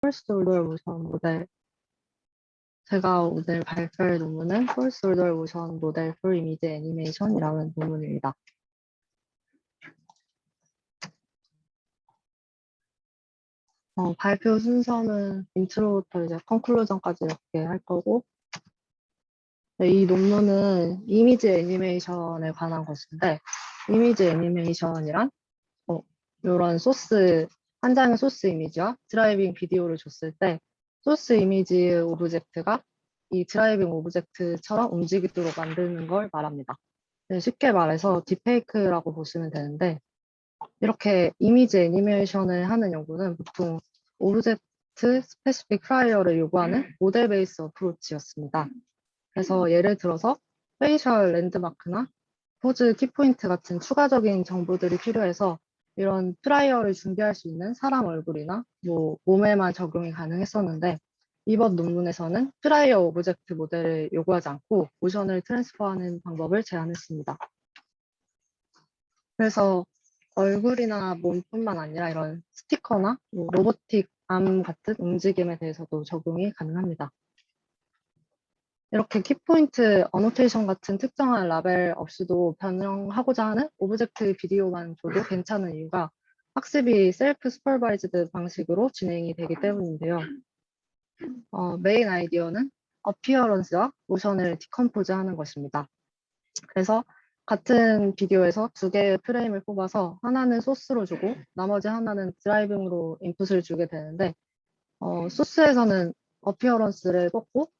폴스 올더 모션 모델. 제가 오늘 발표할 논문은 폴스 올더 모션 모델 for 이미지 애니메이션이라는 논문입니다. 발표 순서는 인트로부터 이제 컨클루전까지 이렇게 할 거고, 네, 이 논문은 이미지 애니메이션에 관한 것인데, 이미지 애니메이션이란 이런 소스, 한 장의 소스 이미지와 드라이빙 비디오를 줬을 때 소스 이미지 오브젝트가 이 드라이빙 오브젝트처럼 움직이도록 만드는 걸 말합니다. 네, 쉽게 말해서 딥페이크라고 보시면 되는데, 이렇게 이미지 애니메이션을 하는 연구는 보통 오브젝트 스페시픽 프라이어를 요구하는 모델 베이스 어프로치였습니다. 그래서 예를 들어서 페이셜 랜드마크나 포즈 키포인트 같은 추가적인 정보들이 필요해서 이런 프라이어를 준비할 수 있는 사람 얼굴이나 몸에만 적용이 가능했었는데, 이번 논문에서는 프라이어 오브젝트 모델을 요구하지 않고 모션을 트랜스퍼하는 방법을 제안했습니다. 그래서 얼굴이나 몸뿐만 아니라 이런 스티커나 로보틱 암 같은 움직임에 대해서도 적용이 가능합니다. 이렇게 키포인트 어노테이션 같은 특정한 라벨 없이도 변형하고자 하는 오브젝트 비디오만 줘도 괜찮은 이유가 학습이 셀프 슈퍼바이즈드 방식으로 진행이 되기 때문인데요. 메인 아이디어는 어피어런스와 모션을 디컴포즈 하는 것입니다. 그래서 같은 비디오에서 두 개의 프레임을 뽑아서 하나는 소스로 주고 나머지 하나는 드라이빙으로 인풋을 주게 되는데, 소스에서는 어피어런스를 뽑고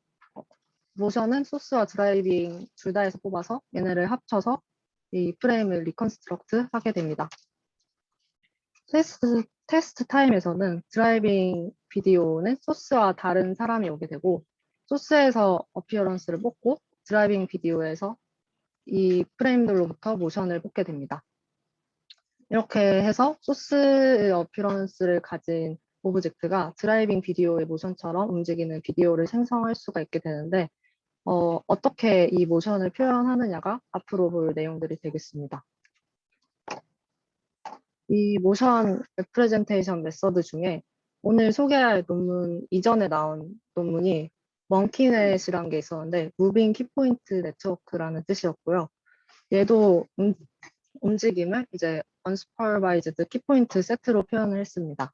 모션은 소스와 드라이빙 둘 다에서 뽑아서 얘네를 합쳐서 이 프레임을 리컨스트럭트 하게 됩니다. 테스트 타임에서는 드라이빙 비디오는 소스와 다른 사람이 오게 되고, 소스에서 어피어런스를 뽑고 드라이빙 비디오에서 이 프레임들로부터 모션을 뽑게 됩니다. 이렇게 해서 소스의 어피어런스를 가진 오브젝트가 드라이빙 비디오의 모션처럼 움직이는 비디오를 생성할 수가 있게 되는데, 어떻게 이 모션을 표현하느냐가 앞으로 볼 내용들이 되겠습니다. 이 모션 레프레젠테이션 메서드 중에 오늘 소개할 논문 이전에 나온 논문이 멍키넷이라는 게 있었는데, 무빙 키포인트 네트워크라는 뜻이었고요. 얘도 움직임을 이제 unsupervised 키포인트 세트로 표현을 했습니다.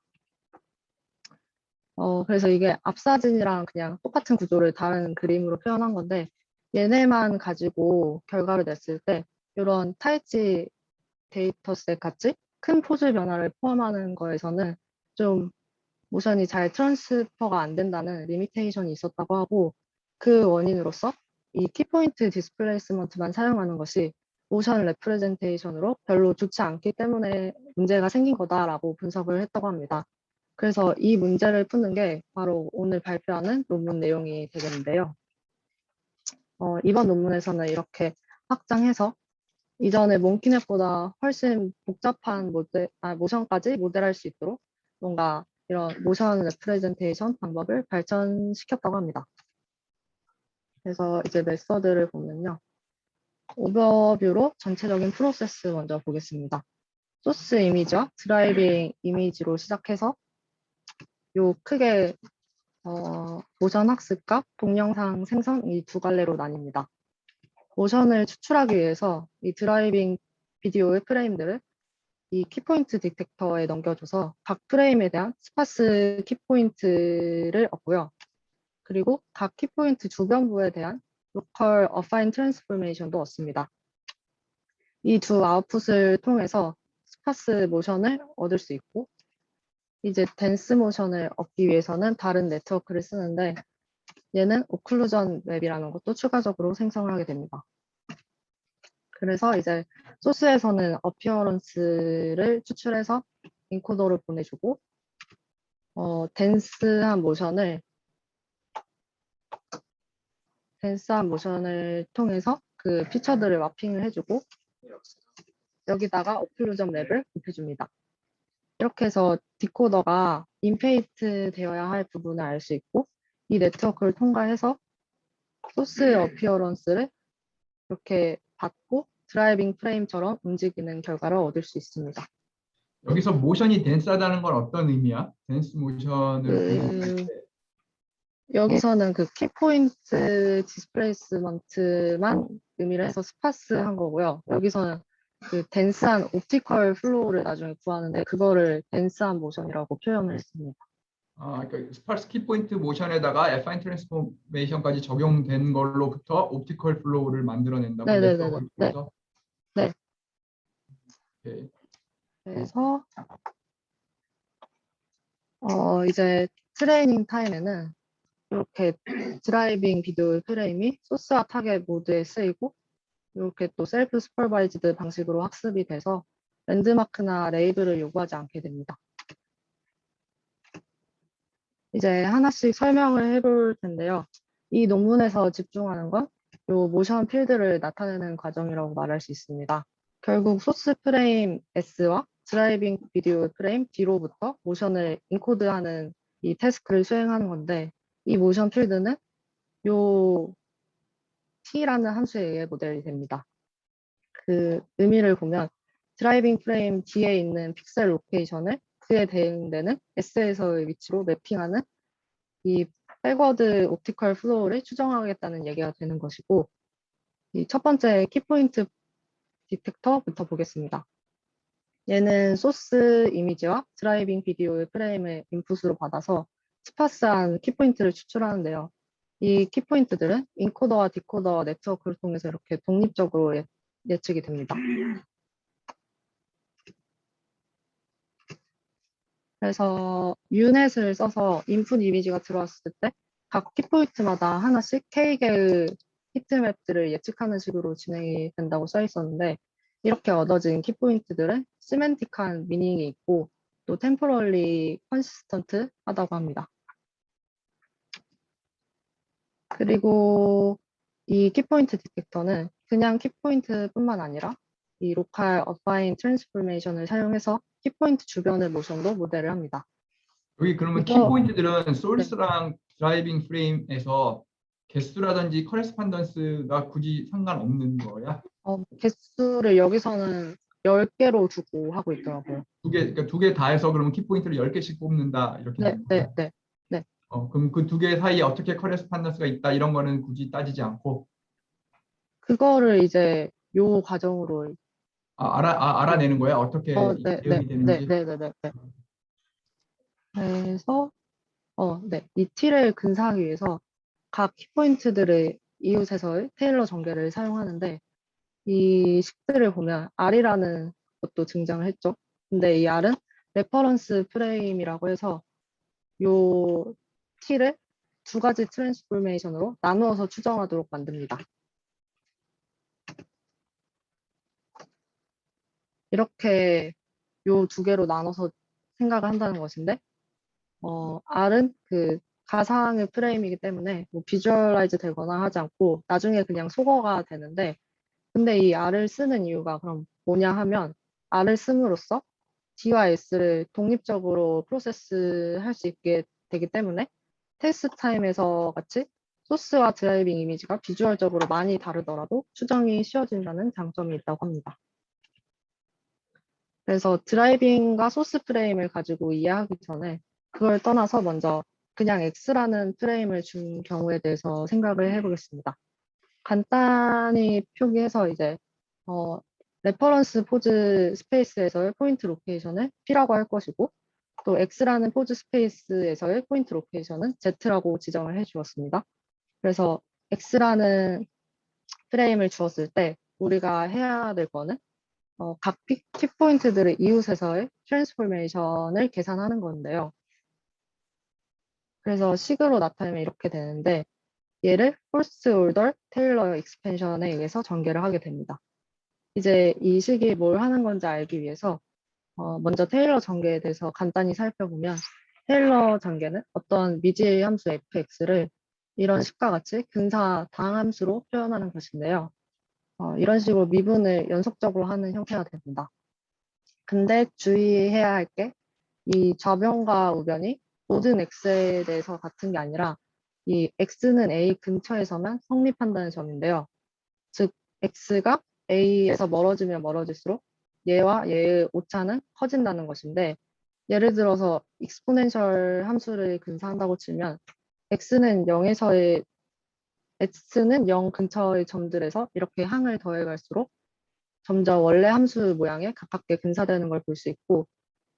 그래서 이게 앞 사진이랑 그냥 똑같은 구조를 다른 그림으로 표현한 건데, 얘네만 가지고 결과를 냈을 때 이런 타이치 데이터셋 같이 큰 포즈 변화를 포함하는 거에서는 좀 모션이 잘 트랜스퍼가 안 된다는 리미테이션이 있었다고 하고, 그 원인으로서 이 키포인트 디스플레이스먼트만 사용하는 것이 모션 레프레젠테이션으로 별로 좋지 않기 때문에 문제가 생긴 거다라고 분석을 했다고 합니다. 그래서 이 문제를 푸는 게 바로 오늘 발표하는 논문 내용이 되겠는데요. 이번 논문에서는 이렇게 확장해서 이전에 몽키넷보다 훨씬 복잡한 모션까지 모델할 수 있도록 뭔가 이런 모션 레프레젠테이션 방법을 발전시켰다고 합니다. 그래서 이제 메서드를 보면요. 오버뷰로 전체적인 프로세스 먼저 보겠습니다. 소스 이미지와 드라이빙 이미지로 시작해서 요 크게 모션 학습과 동영상 생성 이 두 갈래로 나뉩니다. 모션을 추출하기 위해서 이 드라이빙 비디오의 프레임들을 이 키포인트 디텍터에 넘겨줘서 각 프레임에 대한 스파스 키포인트를 얻고요. 그리고 각 키포인트 주변부에 대한 로컬 어파인 트랜스포메이션도 얻습니다. 이 두 아웃풋을 통해서 스파스 모션을 얻을 수 있고, 이제 댄스 모션을 얻기 위해서는 다른 네트워크를 쓰는데, 얘는 오클루전 맵이라는 것도 추가적으로 생성을 하게 됩니다. 그래서 이제 소스에서는 어피어런스를 추출해서 인코더를 보내주고, 댄스한 모션을 통해서 그 피처들을 마핑을 해주고, 여기다가 오클루전 맵을 곱해줍니다. 이렇게 해서 디코더가 인페이트 되어야 할 부분을 알 수 있고, 이 네트워크를 통과해서 소스 어피어런스를 이렇게 받고 드라이빙 프레임처럼 움직이는 결과를 얻을 수 있습니다. 여기서 모션이 댄스하다는 건 어떤 의미야? 댄스 모션을 공유할 그, 때. 여기서는 그 키포인트 디스플레이스먼트만 의미를 해서 스파스한 거고요. 여기서는 그 댄스한 옵티컬 플로우를 나중에 구하는데 그거를 댄스한 모션이라고 표현을 했습니다. 그러니까 스파스 키포인트 모션에다가 애파인 트랜스포메이션까지 적용된 걸로부터 옵티컬 플로우를 만들어낸다고 네네네네. 네트워크를 네. 통해서. 네. 오케이. 그래서 이제 트레이닝 타임에는 이렇게 드라이빙 비디오 프레임이 소스와 타겟 모드에 쓰이고 이렇게 또 셀프 슈퍼바이즈드 방식으로 학습이 돼서 랜드마크나 레이블을 요구하지 않게 됩니다. 이제 하나씩 설명을 해볼 텐데요. 이 논문에서 집중하는 건 이 모션 필드를 나타내는 과정이라고 말할 수 있습니다. 결국 소스 프레임 S와 드라이빙 비디오 프레임 D로부터 모션을 인코드하는 이 태스크를 수행하는 건데 이 모션 필드는 요 T라는 함수에 의해 모델이 됩니다. 그 의미를 보면 드라이빙 프레임 D에 있는 픽셀 로케이션을 그에 대응되는 S에서의 위치로 매핑하는 이 백워드 옵티컬 플로우를 추정하겠다는 얘기가 되는 것이고 이 첫 번째 키포인트 디텍터부터 보겠습니다. 얘는 소스 이미지와 드라이빙 비디오의 프레임을 인풋으로 받아서 스파스한 키포인트를 추출하는데요. 이 키포인트들은 인코더와 디코더 네트워크를 통해서 이렇게 독립적으로 예측이 됩니다. 그래서 유넷을 써서 인풋 이미지가 들어왔을 때 각 키포인트마다 하나씩 K개의 히트맵들을 예측하는 식으로 진행이 된다고 써 있었는데 이렇게 얻어진 키포인트들은 시멘틱한 미닝이 있고 또 템포럴리 컨시스턴트 하다고 합니다. 그리고 이 키포인트 디텍터는 그냥 키포인트뿐만 아니라 이 로컬 어파인 트랜스포메이션을 사용해서 키포인트 주변의 모션도 모델을 합니다. 여기 그러면 그래서 키포인트들은 네, 소스랑 드라이빙 프레임에서 개수라든지 커레스판던스가 굳이 상관없는 거야? 개수를 여기서는 10개로 두고 하고 있더라고요. 그러니까 두 개 다 해서 그러면 키포인트를 10개씩 뽑는다 이렇게 네, 되는 네, 거야? 네, 네. 그럼 그 두 개 사이에 어떻게 커레스판던스가 있다 이런 거는 굳이 따지지 않고 그거를 이제 요 과정으로 그, 알아내는 거야? 어떻게 네, 네, 대응이 네, 되는지? 네, 네, 네, 네. 그래서 네, 이 T를 근사하기 위해서 각 키포인트들의 이웃에서의 테일러 전개를 사용하는데 이 식들을 보면 R이라는 것도 등장을 했죠. 근데 이 R은 레퍼런스 프레임이라고 해서 요 T를 두 가지 트랜스포메이션으로 나누어서 추정하도록 만듭니다. 이렇게 요 두 개로 나눠서 생각을 한다는 것인데, R은 그 가상의 프레임이기 때문에 뭐 비주얼라이즈 되거나 하지 않고 나중에 그냥 속어가 되는데, 근데 이 R을 쓰는 이유가 그럼 뭐냐 하면 R을 씀으로써 D와 S를 독립적으로 프로세스 할 수 있게 되기 때문에 테스트 타임에서 같이 소스와 드라이빙 이미지가 비주얼적으로 많이 다르더라도 추정이 쉬워진다는 장점이 있다고 합니다. 그래서 드라이빙과 소스 프레임을 가지고 이해하기 전에 그걸 떠나서 먼저 그냥 X라는 프레임을 준 경우에 대해서 생각을 해보겠습니다. 간단히 표기해서 이제 어, 레퍼런스 포즈 스페이스에서의 포인트 로케이션을 P라고 할 것이고 또 X라는 포즈 스페이스에서의 포인트 로케이션은 Z라고 지정을 해 주었습니다. 그래서 X라는 프레임을 주었을 때 우리가 해야 될 거는 각 킥포인트들의 이웃에서의 트랜스포메이션을 계산하는 건데요. 그래서 식으로 나타내면 이렇게 되는데 얘를 포스트 올더 테일러 익스펜션에 의해서 전개를 하게 됩니다. 이제 이 식이 뭘 하는 건지 알기 위해서 먼저 테일러 전개에 대해서 간단히 살펴보면 테일러 전개는 어떤 미지 함수 fx를 이런 식과 같이 근사 다항함수로 표현하는 것인데요. 이런 식으로 미분을 연속적으로 하는 형태가 됩니다. 근데 주의해야 할 게 이 좌변과 우변이 모든 x에 대해서 같은 게 아니라 이 x는 a 근처에서만 성립한다는 점인데요. 즉 x가 a에서 멀어지면 멀어질수록 얘와 얘의 오차는 커진다는 것인데 예를 들어서 익스포넨셜 함수를 근사한다고 치면 x는 0에서의 x는 0 근처의 점들에서 이렇게 항을 더해갈수록 점점 원래 함수 모양에 가깝게 근사되는 걸 볼 수 있고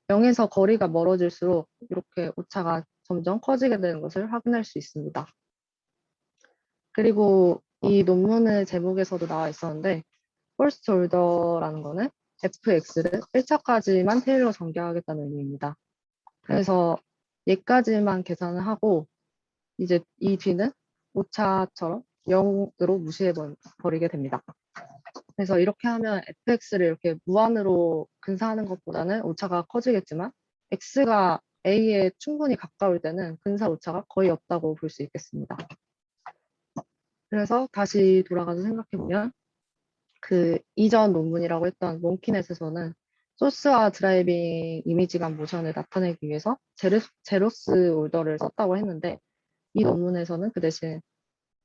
0에서 거리가 멀어질수록 이렇게 오차가 점점 커지게 되는 것을 확인할 수 있습니다. 그리고 이 논문의 제목에서도 나와 있었는데 first order라는 거는 fx를 1차까지만 테일러 전개하겠다는 의미입니다. 그래서 얘까지만 계산을 하고 이제 이 뒤는 오차처럼 0으로 무시해 버리게 됩니다. 그래서 이렇게 하면 fx를 이렇게 무한으로 근사하는 것보다는 오차가 커지겠지만 x가 a에 충분히 가까울 때는 근사 오차가 거의 없다고 볼 수 있겠습니다. 그래서 다시 돌아가서 생각해보면 그 이전 논문이라고 했던 몽키넷에서는 소스와 드라이빙 이미지간 모션을 나타내기 위해서 제로스 올더를 썼다고 했는데 이 논문에서는 그 대신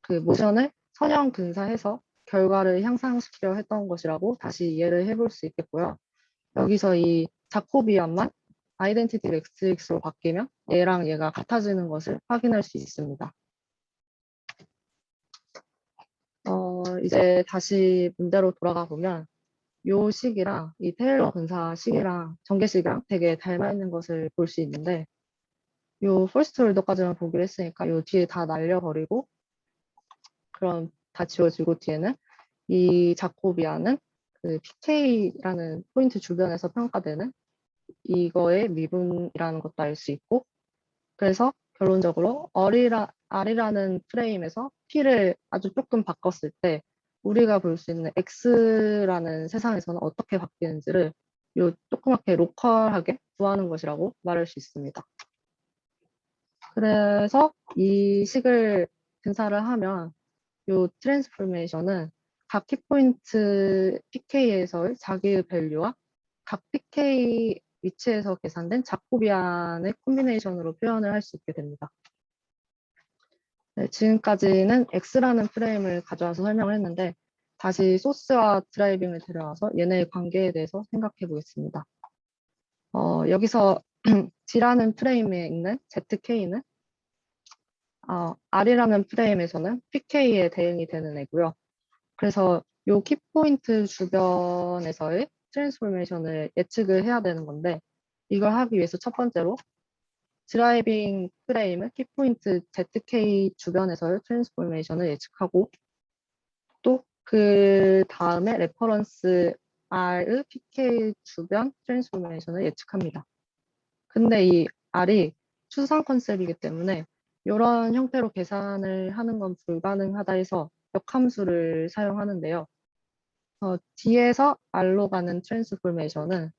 그 모션을 선형 근사해서 결과를 향상시키려 했던 것이라고 다시 이해를 해볼 수 있겠고요. 여기서 이 자코비안만 아이덴티티 매트릭스로 바뀌면 얘랑 얘가 같아지는 것을 확인할 수 있습니다. 이제 다시 문제로 돌아가 보면 요 식이랑 이 테일러 근사 식이랑 전개식이랑 되게 닮아 있는 것을 볼 수 있는데 요 퍼스트 올더까지만 보기로 했으니까 요 뒤에 다 날려버리고 그럼 다 지워지고 뒤에는 이 자코비안은 그 PK라는 포인트 주변에서 평가되는 이거의 미분이라는 것도 알 수 있고 그래서 결론적으로 R이라는 프레임에서 P를 아주 조금 바꿨을 때 우리가 볼 수 있는 X라는 세상에서는 어떻게 바뀌는지를 요 조그맣게 로컬하게 구하는 것이라고 말할 수 있습니다. 그래서 이 식을 근사를 하면 요 트랜스포메이션은 각 키포인트 PK에서의 자기의 밸류와 각 PK 위치에서 계산된 자코비안의 콤비네이션으로 표현을 할 수 있게 됩니다. 네, 지금까지는 X라는 프레임을 가져와서 설명을 했는데 다시 소스와 드라이빙을 데려와서 얘네의 관계에 대해서 생각해 보겠습니다. 여기서 G라는 프레임에 있는 ZK는 R이라는 프레임에서는 PK에 대응이 되는 애고요. 그래서 요 키포인트 주변에서의 트랜스포메이션을 예측을 해야 되는 건데 이걸 하기 위해서 첫 번째로 드라이빙 프레임을 키포인트 ZK 주변에서의 트랜스포메이션을 예측하고 또 그 다음에 레퍼런스 R의 PK 주변 트랜스포메이션을 예측합니다. 근데 이 R이 추상 컨셉이기 때문에 이런 형태로 계산을 하는 건 불가능하다 해서 역함수를 사용하는데요. D에서 R로 가는 트랜스포메이션은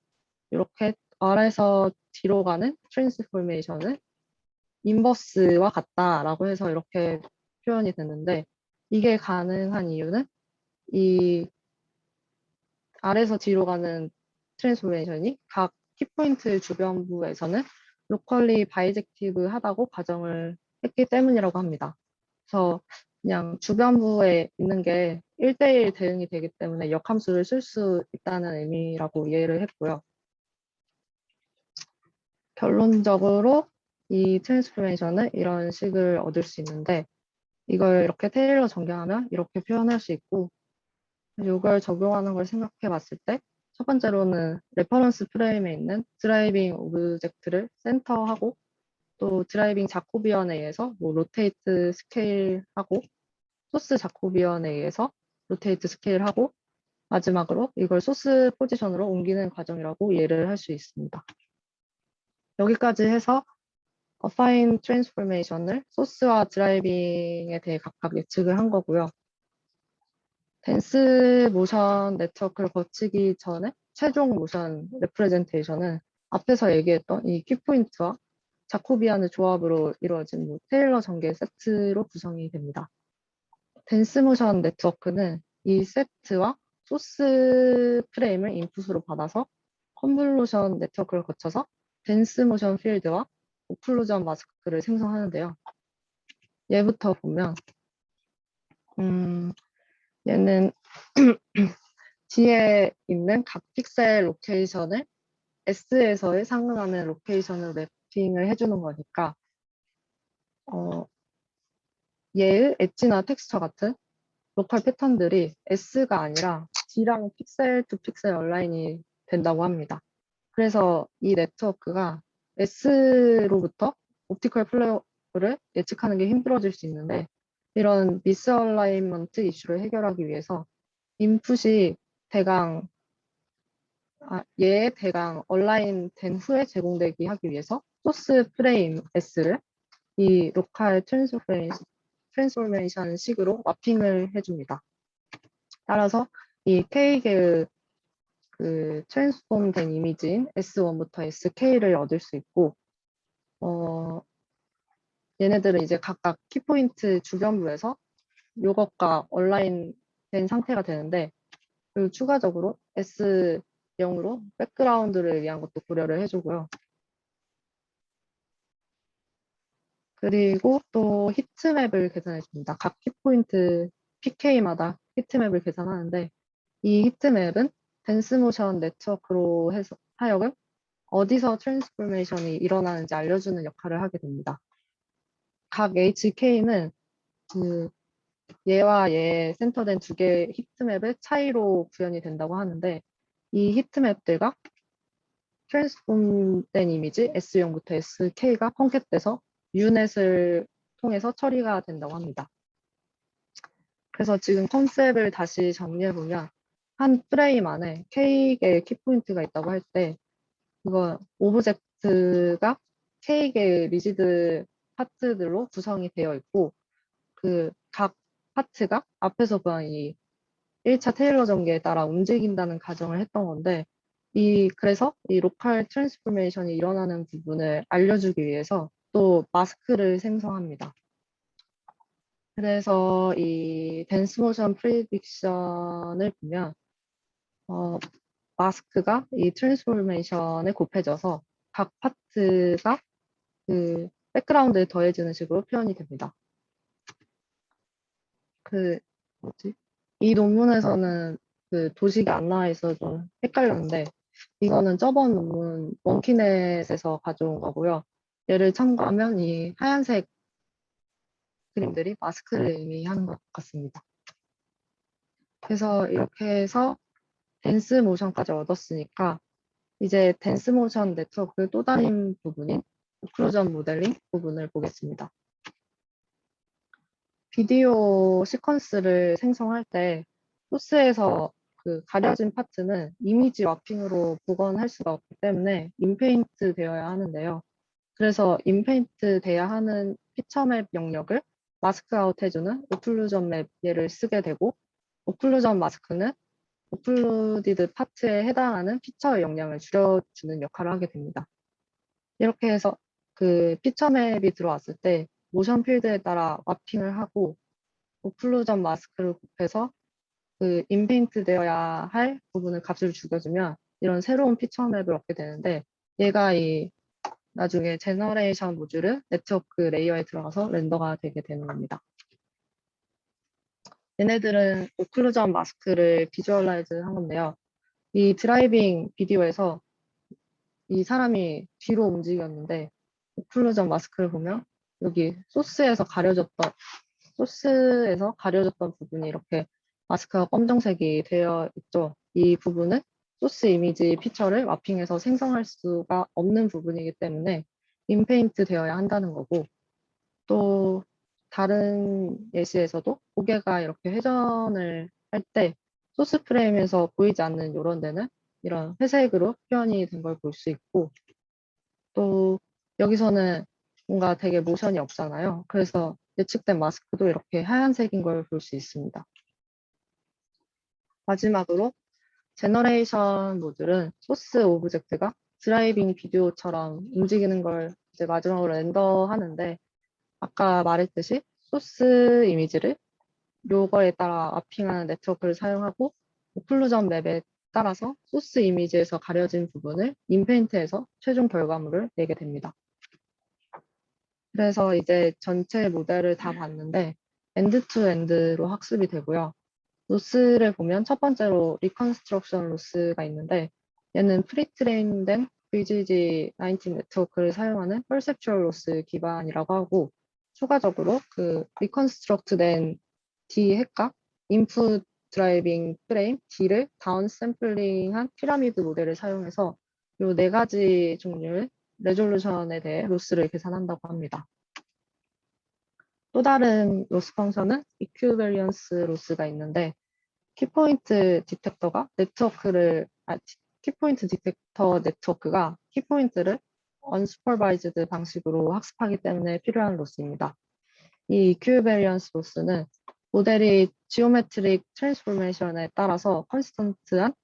이렇게 R에서 D로 가는 트랜스포메이션을 인버스와 같다라고 해서 이렇게 표현이 됐는데 이게 가능한 이유는 이 R에서 D로 가는 트랜스포메이션이 각 키포인트 주변부에서는 로컬리 바이젝티브 하다고 가정을 했기 때문이라고 합니다. 그래서 그냥 주변부에 있는 게 1대1 대응이 되기 때문에 역함수를 쓸 수 있다는 의미라고 이해를 했고요. 결론적으로 이 트랜스포메이션은 이런 식을 얻을 수 있는데 이걸 이렇게 테일러 전개하면 이렇게 표현할 수 있고 이걸 적용하는 걸 생각해 봤을 때 첫 번째로는 레퍼런스 프레임에 있는 드라이빙 오브젝트를 센터하고 또 드라이빙 자코비언에 의해서 뭐 로테이트 스케일하고 소스 자코비언에 의해서 로테이트 스케일하고 마지막으로 이걸 소스 포지션으로 옮기는 과정이라고 이해를 할 수 있습니다. 여기까지 해서 어파인 트랜스포메이션을 소스와 드라이빙에 대해 각각 예측을 한 거고요. 댄스 모션 네트워크를 거치기 전에 최종 모션 레프레젠테이션은 앞에서 얘기했던 이 키포인트와 자코비안의 조합으로 이루어진 뭐 테일러 전개 세트로 구성이 됩니다. 댄스 모션 네트워크는 이 세트와 소스 프레임을 인풋으로 받아서 컨볼루션 네트워크를 거쳐서 댄스 모션 필드와 오클루전 마스크를 생성하는데요. 얘부터 보면 얘는 D에 있는 각 픽셀 로케이션을 S에서의 상응하는 로케이션으로 맵핑을 해주는 거니까 얘의 엣지나 텍스처 같은 로컬 패턴들이 S가 아니라 D랑 픽셀 투 픽셀 얼라인이 된다고 합니다. 그래서 이 네트워크가 S로부터 옵티컬 플레어를 예측하는 게 힘들어질 수 있는데 이런 미스얼라이먼트 이슈를 해결하기 위해서 인풋이 대강 얘의 대강 얼라인 된 후에 제공되기 하기 위해서 소스 프레임 S를 이 로컬 트랜스포메이션 식으로 마핑을 해줍니다. 따라서 이 K계의 그 트랜스폼 된 이미지인 S1부터 SK를 얻을 수 있고 얘네들은 이제 각각 키포인트 주변부에서 요것과 얼라인 된 상태가 되는데 그리고 추가적으로 S0으로 백그라운드를 위한 것도 고려를 해주고요. 그리고 또 히트맵을 계산해줍니다. 각 키포인트 PK마다 히트맵을 계산하는데 이 히트맵은 댄스모션 네트워크로 해서 하여금 어디서 트랜스포메이션이 일어나는지 알려주는 역할을 하게 됩니다. 각 HK는 그 얘와 얘 센터된 두 개의 히트맵의 차이로 구현이 된다고 하는데 이 히트맵들과 트랜스폼된 이미지 S0부터 SK가 콘캣돼서 유넷을 통해서 처리가 된다고 합니다. 그래서 지금 컨셉을 다시 정리해보면 한 프레임 안에 K개의 키포인트가 있다고 할 때 이거 오브젝트가 K개의 리지드 파트들로 구성이 되어 있고 그 각 파트가 앞에서 보한 이 1차 테일러 전개에 따라 움직인다는 가정을 했던 건데 그래서 이 로컬 트랜스포메이션이 일어나는 부분을 알려주기 위해서 또 마스크를 생성합니다. 그래서 이 댄스 모션 프리딕션을 보면 마스크가 이 트랜스포메이션에 곱해져서 각 파트가 그 백그라운드에 더해지는 식으로 표현이 됩니다. 뭐지? 이 논문에서는 그 도식이 안 나와 있어서 좀 헷갈렸는데 이거는 저번 논문 원키넷에서 가져온 거고요. 얘를 참고하면 이 하얀색 그림들이 마스크를 의미하는 것 같습니다. 그래서 이렇게 해서 댄스 모션까지 얻었으니까 이제 댄스 모션 네트워크 또 다른 부분인 오클루전 모델링 부분을 보겠습니다. 비디오 시퀀스를 생성할 때 소스에서 그 가려진 파트는 이미지 마핑으로 복원할 수가 없기 때문에 인페인트 되어야 하는데요. 그래서 인페인트 돼야 하는 피처맵 영역을 마스크 아웃 해주는 오클루전 맵 얘를 쓰게 되고 오클루전 마스크는 오클루디드 파트에 해당하는 피처의 영향을 줄여주는 역할을 하게 됩니다. 이렇게 해서 그 피처맵이 들어왔을 때 모션 필드에 따라 마핑을 하고 오클루전 마스크를 곱해서 그 인페인트 되어야 할 부분을 값을 죽여주면 이런 새로운 피처맵을 얻게 되는데 얘가 이 나중에 제너레이션 모듈을 네트워크 레이어에 들어가서 렌더가 되게 되는 겁니다. 얘네들은 오클루전 마스크를 비주얼라이즈 한 건데요. 이 드라이빙 비디오에서 이 사람이 뒤로 움직였는데 오클루전 마스크를 보면 여기 소스에서 가려졌던 부분이 이렇게 마스크가 검정색이 되어 있죠. 이 부분은 소스 이미지 피처를 마핑해서 생성할 수가 없는 부분이기 때문에 인페인트 되어야 한다는 거고 또 다른 예시에서도 고개가 이렇게 회전을 할 때 소스 프레임에서 보이지 않는 이런 데는 이런 회색으로 표현이 된 걸 볼 수 있고 또 여기서는 뭔가 되게 모션이 없잖아요. 그래서 예측된 마스크도 이렇게 하얀색인 걸 볼 수 있습니다. 마지막으로 제너레이션 모듈은 소스 오브젝트가 드라이빙 비디오처럼 움직이는 걸 이제 마지막으로 렌더하는데 아까 말했듯이 소스 이미지를 요거에 따라 마핑하는 네트워크를 사용하고 오클루전 맵에 따라서 소스 이미지에서 가려진 부분을 인페인트해서 최종 결과물을 내게 됩니다. 그래서 이제 전체 모델을 다 봤는데 엔드 투 엔드로 학습이 되고요. 로스를 보면 첫 번째로 리컨스트럭션 로스가 있는데 얘는 프리트레인된 VGG19 네트워크를 사용하는 perceptual 로스 기반이라고 하고 추가적으로 그 리컨스트럭트된 D 핵과 인풋 드라이빙 프레임 D를 다운 샘플링한 피라미드 모델을 사용해서 이 네 가지 종류의 레졸루션에 대해 로스를 계산한다고 합니다. 또 다른 로스 펑션은 이큐베리언스 로스가 있는데 키포인트 디텍터가 키포인트 디텍터 네트워크가 키포인트를 언슈퍼바이즈드 방식으로 학습하기 때문에 필요한 로스입니다. 이 이큐베리언스 로스는 모델이 지오메트릭 트랜스포메이션에 따라서 컨스턴트한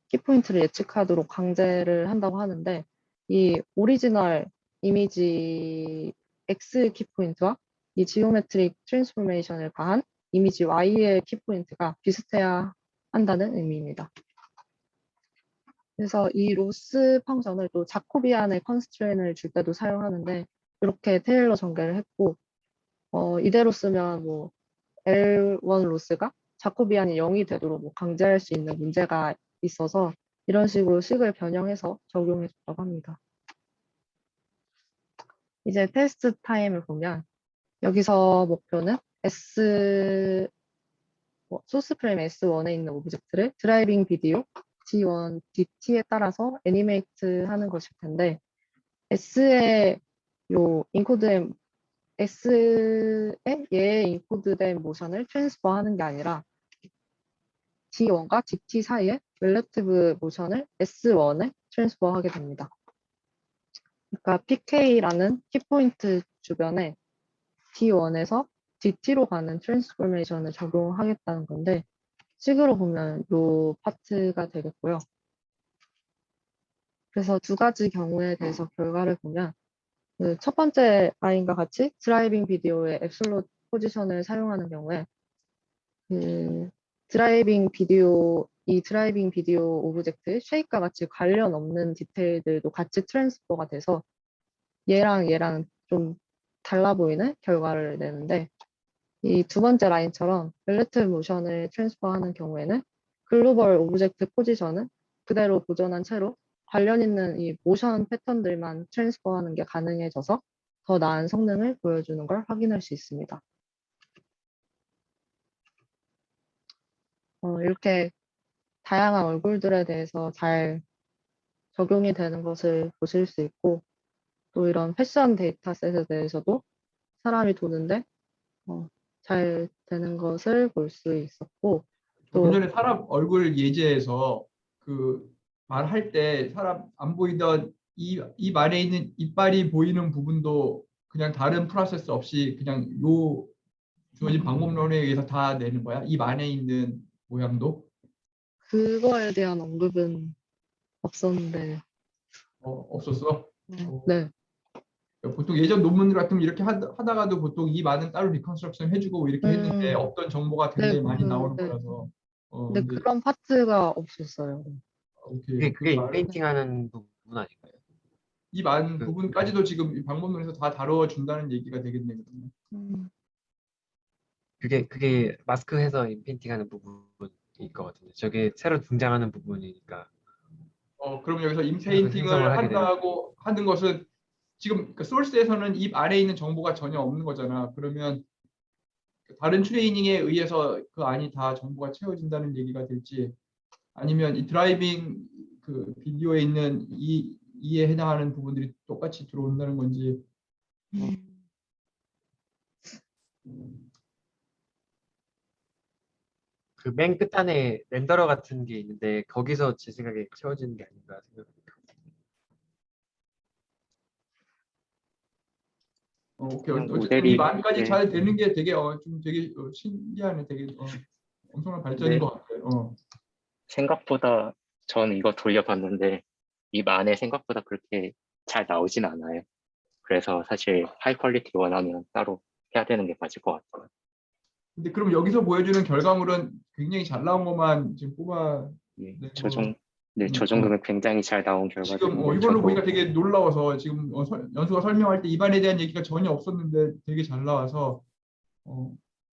키포인트를 예측하도록 강제를 한다고 하는데 이 오리지널 이미지 X 키포인트와 이 지오메트릭 트랜스포메이션을 가한 이미지 Y의 키포인트가 비슷해야 한다는 의미입니다. 그래서 이 로스 펑션을 또 자코비안의 컨스트레인을 줄 때도 사용하는데 이렇게 테일러 전개를 했고 이대로 쓰면 뭐 L1 로스가 자코비안이 0이 되도록 뭐 강제할 수 있는 문제가 있어서 이런 식으로 식을 변형해서 적용해 줬다고 합니다. 이제 테스트 타임을 보면 여기서 목표는 소스 프레임 S1에 있는 오브젝트를 드라이빙 비디오 D1, DT에 따라서 애니메이트 하는 것일 텐데 S에 얘의 인코드된 모션을 트랜스퍼 하는 게 아니라 D1과 DT 사이에 렐러티브 모션을 S1에 트랜스퍼 하게 됩니다. 그러니까 PK라는 키포인트 주변에 D1에서 DT로 가는 트랜스포메이션을 적용하겠다는 건데 식으로 보면 이 파트가 되겠고요. 그래서 두 가지 경우에 대해서 결과를 보면 그 첫 번째 라인과 같이 드라이빙 비디오의 앱솔루트 포지션을 사용하는 경우에 이 드라이빙 비디오 오브젝트의 쉐입과 같이 관련 없는 디테일들도 같이 트랜스퍼가 돼서 얘랑 좀 달라 보이는 결과를 내는데 이 두 번째 라인처럼 렐러티브 모션을 트랜스퍼하는 경우에는 글로벌 오브젝트 포지션은 그대로 보존한 채로 관련 있는 이 모션 패턴들만 트랜스퍼하는 게 가능해져서 더 나은 성능을 보여주는 걸 확인할 수 있습니다. 이렇게 다양한 얼굴들에 대해서 잘 적용이 되는 것을 보실 수 있고 또 이런 패션 데이터셋에 대해서도 사람이 도는데 잘 되는 것을 볼 수 있었고 조금 또 전에 사람 얼굴 예제에서 그 말할 때 사람 안 보이던 입 안에 있는 이빨이 보이는 부분도 그냥 다른 프로세스 없이 그냥 요 주어진 방법론에 의해서 다 내는 거야? 입 안에 있는 모양도? 그거에 대한 언급은 없었는데 없었어? 네. 보통 예전 논문 같은 거 이렇게 하다가도 보통 이 많은 따로 리컨스트럭션 해주고 이렇게 했는데 음, 없던 정보가 네, 굉장히 많이 나오는 네. 거라서 근데 근데 그런 파트가 없었어요. 오케이 그게 인페인팅하는 부분 아닌가요? 이 많은 그, 부분까지도 지금 이 방법론에서 다 다뤄준다는 얘기가 되겠네 그러면. 그게 마스크해서 인페인팅하는 부분일 것 같은데 저게 새로 등장하는 부분이니까 그럼 여기서 새로 생성을 인페인팅을 하게 되는. 한다고 하는 것은 지금 그 소스에서는 입 안에 있는 정보가 전혀 없는 거잖아. 그러면 다른 트레이닝에 의해서 그 안이 다 정보가 채워진다는 얘기가 될지 아니면 이 드라이빙 그 비디오에 있는 이에 해당하는 부분들이 똑같이 들어온다는 건지. 그 맨 끝단에 렌더러 같은 게 있는데 거기서 제 생각에 채워지는 게 아닌가 생각합니다. 오케이. 그냥 어쨌든 이 모델이 만까지 네, 잘 되는 게 되게 좀 되게 신기하네. 되게 엄청난 발전인 네. 것 같아요. 생각보다 저는 이거 돌려봤는데 입 안에 생각보다 그렇게 잘 나오진 않아요. 그래서 사실 하이 퀄리티 원하면 따로 해야 되는 게 맞을 것 같아요. 근데 그럼 여기서 보여주는 결과물은 굉장히 잘 나온 것만 지금 네, 네, 저 정도면 굉장히 잘 나온 지금 결과들인데 이걸로 저도 보니까 되게 놀라워서 지금 연수가 설명할 때 입안에 대한 얘기가 전혀 없었는데 되게 잘 나와서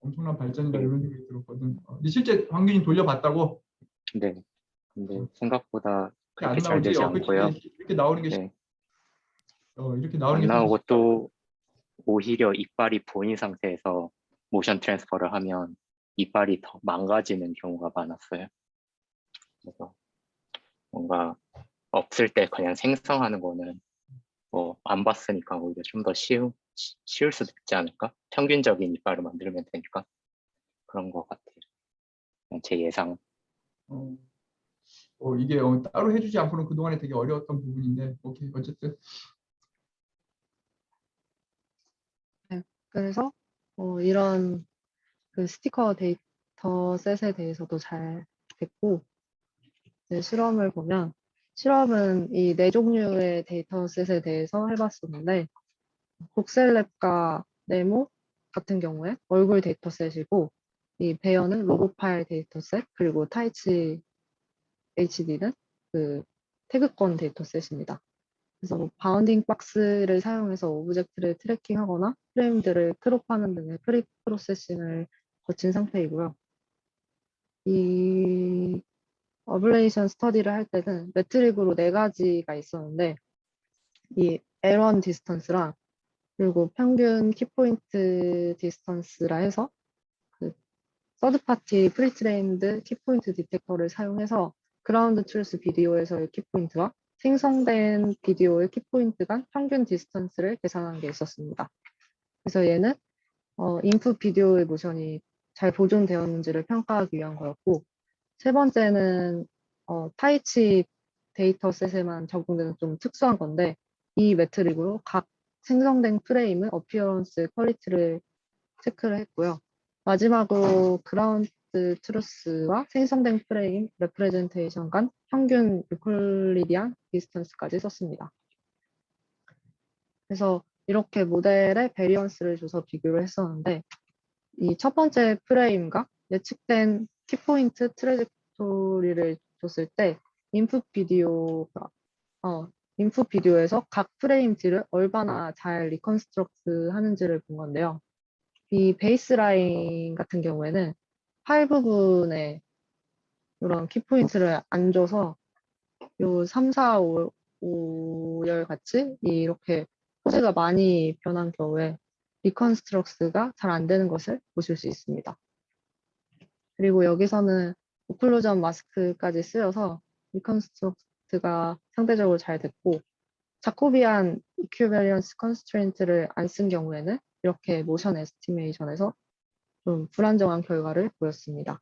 엄청난 발전이다 이런 생각이 들었거든. 근데 실제 황균이 돌려봤다고? 네. 근데 생각보다 이렇게 안 그렇게 잘 나오지? 되지 그치? 않고요. 이렇게 나오는 게 네. 이렇게 나오는 안 게 사실 나오고 또 오히려 이빨이 보인 상태에서 모션 트랜스퍼를 하면 이빨이 더 망가지는 경우가 많았어요. 그래서 뭔가 없을 때 그냥 생성하는 거는 뭐 안 봤으니까 오히려 좀 더 쉬울 수도 있지 않을까? 평균적인 이빨을 만들면 되니까 그런 것 같아요. 그냥 제 예상. 어, 이게 따로 해주지 않고는 그동안에 되게 어려웠던 부분인데 오케이 어쨌든 네, 그래서 이런 그 스티커 데이터 셋에 대해서도 잘 됐고, 이제 실험을 보면 실험은 이 네 종류의 데이터 셋에 대해서 해봤었는데, 복셀랩과 네모 같은 경우에 얼굴 데이터 셋이고, 이 베어는 로고 파일 데이터 셋, 그리고 타이치 HD는 그 태그권 데이터 셋입니다. 그래서 뭐 바운딩 박스를 사용해서 오브젝트를 트래킹하거나 프레임들을 크롭하는 등의 프리 프로세싱을 거친 상태이고요. 이 어블레이션 스터디를 할 때는 매트릭으로 네 가지가 있었는데 이 L1 디스턴스랑 그리고 평균 키포인트 디스턴스라 해서 그 서드 파티 프리트레인드 키포인트 디텍터를 사용해서 그라운드 트루스 비디오에서의 키포인트와 생성된 비디오의 키포인트 간 평균 디스턴스를 계산한 게 있었습니다. 그래서 얘는 인풋 비디오의 모션이 잘 보존되었는지를 평가하기 위한 거였고, 세 번째는 타이치 데이터셋에만 적용되는 좀 특수한 건데, 이 매트릭으로 각 생성된 프레임의 어피어런스 퀄리티를 체크를 했고요. 마지막으로 그라운드 트루스와 생성된 프레임 레프레젠테이션 간 평균 유클리디안 디스턴스까지 썼습니다. 그래서 이렇게 모델에 베리언스를 줘서 비교를 했었는데 이 첫 번째 프레임과 예측된 키포인트 트레젝토리를 줬을 때 인풋 비디오가 인풋 비디오에서 각 프레임 뒤를 얼마나 잘 리컨스트럭트 하는지를 본 건데요. 이 베이스라인 같은 경우에는 파일 부분에 이런 키포인트를 안 줘서 요 3, 4, 5열 같이 이렇게 포즈가 많이 변한 경우에 리컨스트럭트가 잘 안 되는 것을 보실 수 있습니다. 그리고 여기서는 오클루전 마스크까지 쓰여서 리컨스트럭트가 상대적으로 잘 됐고 자코비안 이퀴밸런스 컨스트레인트를 안 쓴 경우에는 이렇게 모션 에스티메이션에서 좀 불안정한 결과를 보였습니다.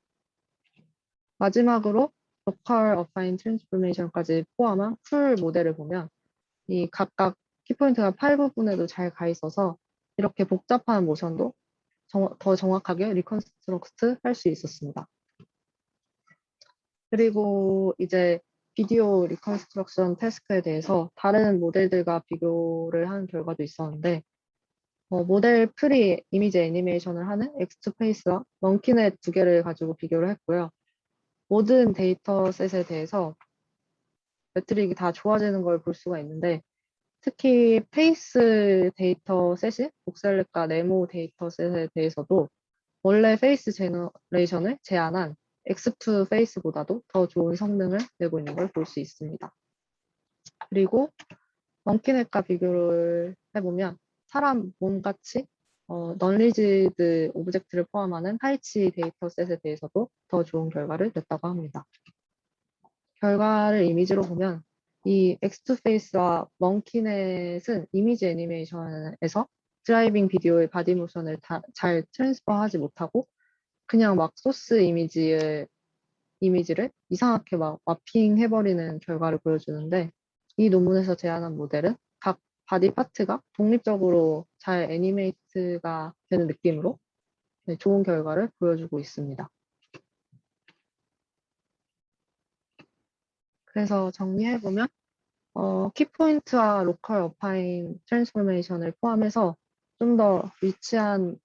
마지막으로 로컬 어파인 트랜스포메이션까지 포함한 풀 모델을 보면 이 각각 키포인트가 파일 부분에도 잘 가 있어서 이렇게 복잡한 모션도 더 정확하게 리컨스트럭트 할 수 있었습니다. 그리고 이제 비디오 리컨스트럭션 태스크에 대해서 다른 모델들과 비교를 한 결과도 있었는데 모델 프리 이미지 애니메이션을 하는 엑스트페이스와 멍키넷 두 개를 가지고 비교를 했고요. 모든 데이터셋에 대해서 매트릭이 다 좋아지는 걸 볼 수가 있는데 특히 페이스 데이터셋이 복셀랩과 네모 데이터셋에 대해서도 원래 페이스 제너레이션을 제한한 X2 페이스보다도 더 좋은 성능을 내고 있는 걸 볼 수 있습니다. 그리고 멍키넷과 비교를 해보면 사람 몸같이 넌리지드 오브젝트를 포함하는 하이치 데이터셋에 대해서도 더 좋은 결과를 냈다고 합니다. 결과를 이미지로 보면 이 X2페이스와 멍키넷은 이미지 애니메이션에서 드라이빙 비디오의 바디 모션을 잘 트랜스퍼하지 못하고 그냥 막 소스 이미지를 이상하게 막 마핑해버리는 결과를 보여주는데 이 논문에서 제안한 모델은 각 바디 파트가 독립적으로 잘 애니메이트가 되는 느낌으로 좋은 결과를 보여주고 있습니다. 그래서 정리해보면 키포인트와 로컬 어파인 트랜스포메이션을 포함해서 좀 더 리치한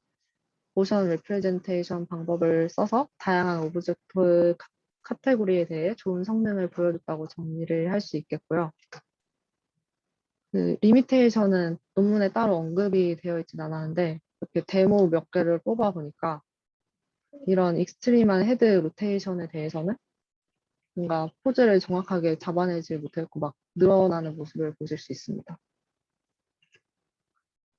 모션 레프레젠테이션 방법을 써서 다양한 오브젝트 카테고리에 대해 좋은 성능을 보여줬다고 정리를 할 수 있겠고요. 그 리미테이션은 논문에 따로 언급이 되어 있진 않았는데 이렇게 데모 몇 개를 뽑아 보니까 이런 익스트림한 헤드 로테이션에 대해서는 뭔가 포즈를 정확하게 잡아내지 못했고 막 늘어나는 모습을 보실 수 있습니다.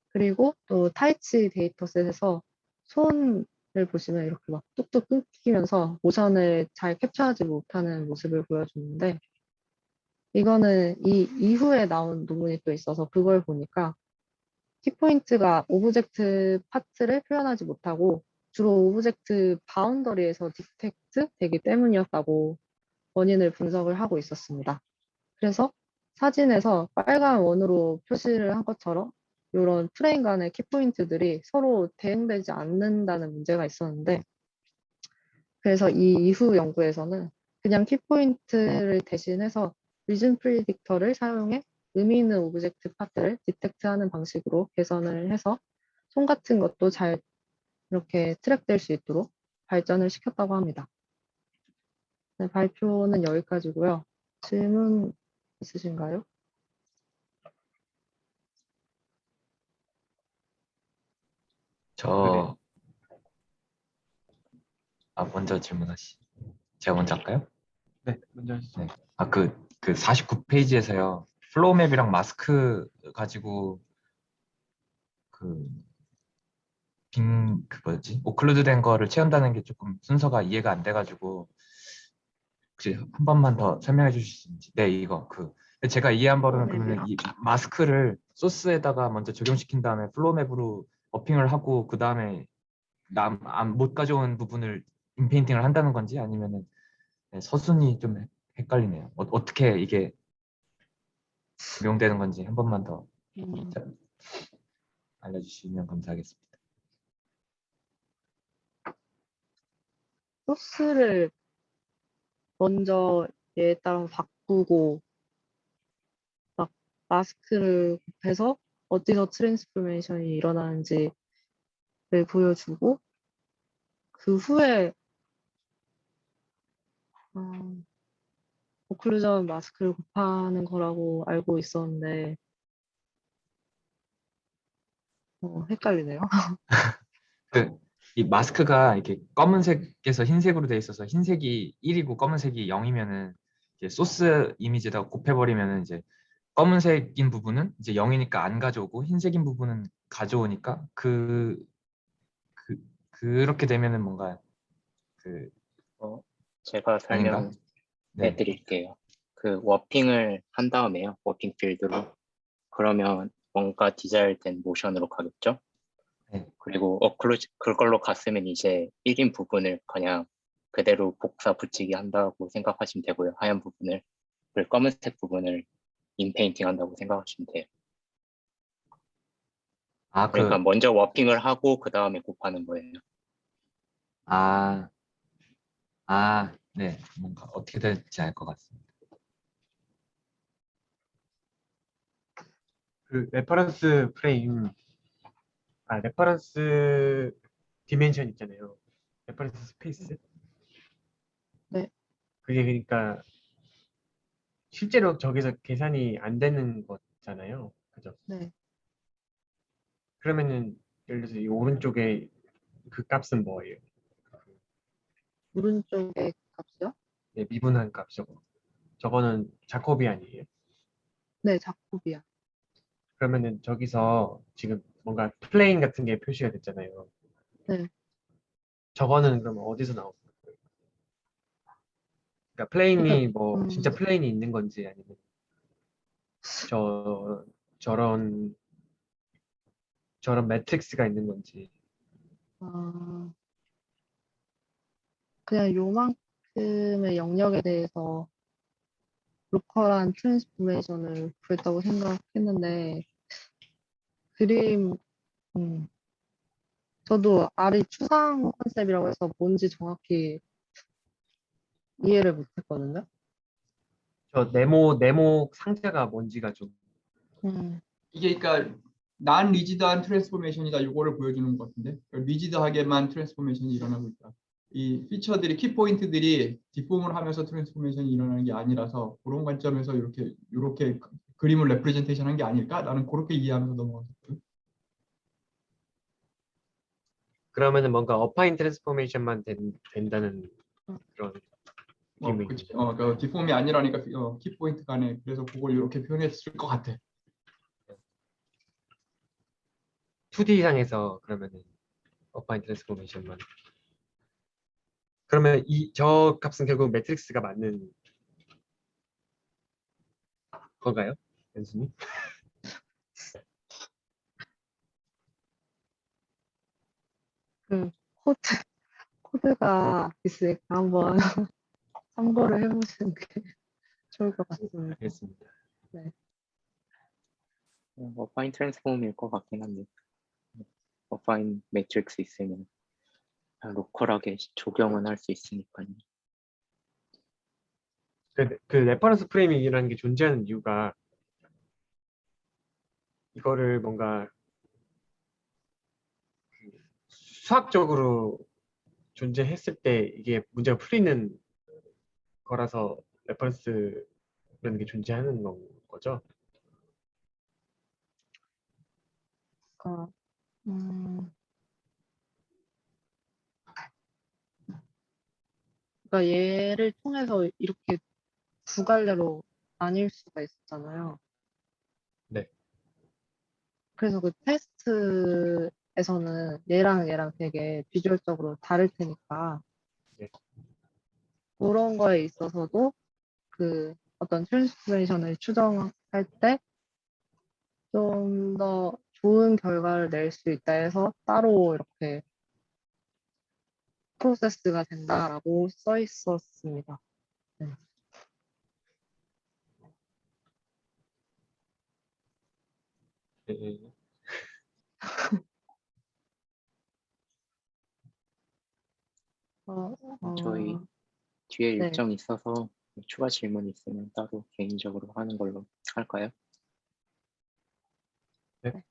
그리고 또 타이치 데이터셋에서 손을 보시면 이렇게 막 뚝뚝 끊기면서 모션을 잘 캡처하지 못하는 모습을 보여주는데 이거는 이 이후에 나온 논문이 또 있어서 그걸 보니까 키포인트가 오브젝트 파트를 표현하지 못하고 주로 오브젝트 바운더리에서 디텍트 되기 때문이었다고 원인을 분석을 하고 있었습니다. 그래서 사진에서 빨간 원으로 표시를 한 것처럼 이런 프레임 간의 키포인트들이 서로 대응되지 않는다는 문제가 있었는데 그래서 이 이후 연구에서는 그냥 키포인트를 대신해서 리즌 프리딕터를 사용해 의미 있는 오브젝트 파트를 디텍트하는 방식으로 개선을 해서 손 같은 것도 잘 이렇게 트랙될 수 있도록 발전을 시켰다고 합니다. 네, 발표는 여기까지고요. 질문 있으신가요? 저 먼저 질문하시. 제가 먼저 할까요? 네, 먼저 하시죠. 네. 그 49페이지에서요. 플로우 맵이랑 마스크 가지고 그 뭐지? 오클루드 된 거를 채운다는 게 조금 순서가 이해가 안 돼가지고 혹시 한 번만 더 설명해 주실 수 있는지. 네, 이거 제가 이해한 바로는 그러면 이 마스크를 소스에다가 먼저 적용시킨 다음에 플로우 맵으로 어핑을 하고 그 다음에 못 가져온 부분을 인페인팅을 한다는 건지 아니면은 네, 서순이 좀 헷갈리네요. 어떻게 이게 적용되는 건지 한 번만 더 알려주시면 감사하겠습니다. 소스를 먼저 얘에 따라 바꾸고 막 마스크를 곱해서 어디서 트랜스포메이션이 일어나는지를 보여주고 그 후에 오클루전 마스크를 곱하는 거라고 알고 있었는데 헷갈리네요. 이 마스크가 이렇게 검은색에서 흰색으로 돼 있어서 흰색이 1이고 검은색이 0이면은 이제 소스 이미지에다가 곱해버리면은 이제 검은색인 부분은 이제 0이니까 안 가져오고 흰색인 부분은 가져오니까 그렇게 되면은 뭔가 제가 아닌가? 설명해 네. 드릴게요. 그 워핑을 한 다음에요. 워핑 필드로. 그러면 뭔가 디자일된 모션으로 가겠죠? 네. 그리고 그걸로 갔으면 이제 1인 부분을 그냥 그대로 복사 붙이기 한다고 생각하시면 되고요. 하얀 부분을. 그리고 검은색 부분을 인페인팅 한다고 생각하시면 돼요. 그러니까 먼저 워핑을 하고 그 다음에 곱하는 거예요. 네. 뭔가 어떻게 될지 알 것 같습니다. 그 레퍼런스 프레임, 레퍼런스 디멘션 있잖아요. 레퍼런스 스페이스. 네. 그게 그러니까 실제로 저기서 계산이 안 되는 거잖아요. 그죠? 네. 그러면은 예를 들어서 이 오른쪽에 그 값은 뭐예요? 오른쪽의 값이요? 네, 미분한 값 저거. 저거는 자코비안이에요. 네, 자코비안. 그러면은 저기서 지금 뭔가 플레인 같은 게 표시가 됐잖아요. 네. 저거는 그럼 어디서 나오는 거예요? 그러니까 플레인이 뭐 진짜 플레인이 있는 건지 아니면 저런 매트릭스가 있는 건지. 그냥 요만큼의 영역에 대해서 로컬한 트랜스포메이션을 구했다고 생각했는데 그림 저도 R이 추상 컨셉이라고 해서 뭔지 정확히 이해를 못했거든요. 저 네모 상자가 뭔지가 좀. 이게 그러니까 난 리지드한 트랜스포메이션이다 요거를 보여주는 것 같은데 리지드하게만 트랜스포메이션이 일어나고 있다. 이 피처들이 키포인트들이 디폼을 하면서 트랜스포메이션이 일어나는 게 아니라서 그런 관점에서 이렇게 그림을 레프레젠테이션 한 게 아닐까? 나는 그렇게 이해하면서 넘어갔어요. 그러면은 뭔가 어파인 트랜스포메이션만 된다는 그런 느낌이 그치. 그 디폼이 아니라니까 키포인트 간에 그래서 그걸 이렇게 표현했을 것 같아. 2D 상에서 그러면은 어파인 트랜스포메이션만. 그러면 저 값은 결국 매트릭스가 맞는 건가요? 연수님? 그 코드가 있으니까 한번 참고를 해보시는 게 좋을 것 같습니다. 알겠습니다. 어파인 트랜스폼일 것 같긴 한데 어파인 매트릭스 있으면 로컬하게 적용은 할 수 있으니까요. 그 레퍼런스 프레이밍이라는 게 존재하는 이유가 이거를 뭔가 수학적으로 존재했을 때 이게 문제가 풀리는 거라서 레퍼런스라는 게 존재하는 거죠. 그러니까, 그러니까 얘를 통해서 이렇게 두 갈래로 나뉠 수가 있었잖아요. 네. 그래서 그 테스트에서는 얘랑 되게 비주얼적으로 다를 테니까 네. 그런 거에 있어서도 그 어떤 트랜스포메이션을 추정할 때 좀 더 좋은 결과를 낼 수 있다 해서 따로 이렇게 프로세스가 된다라고 써 있었습니다. 네. 네. 저희 뒤에 네. 일정이 있어서 추가 질문 있으면 따로 개인적으로 하는 걸로 할까요? 네.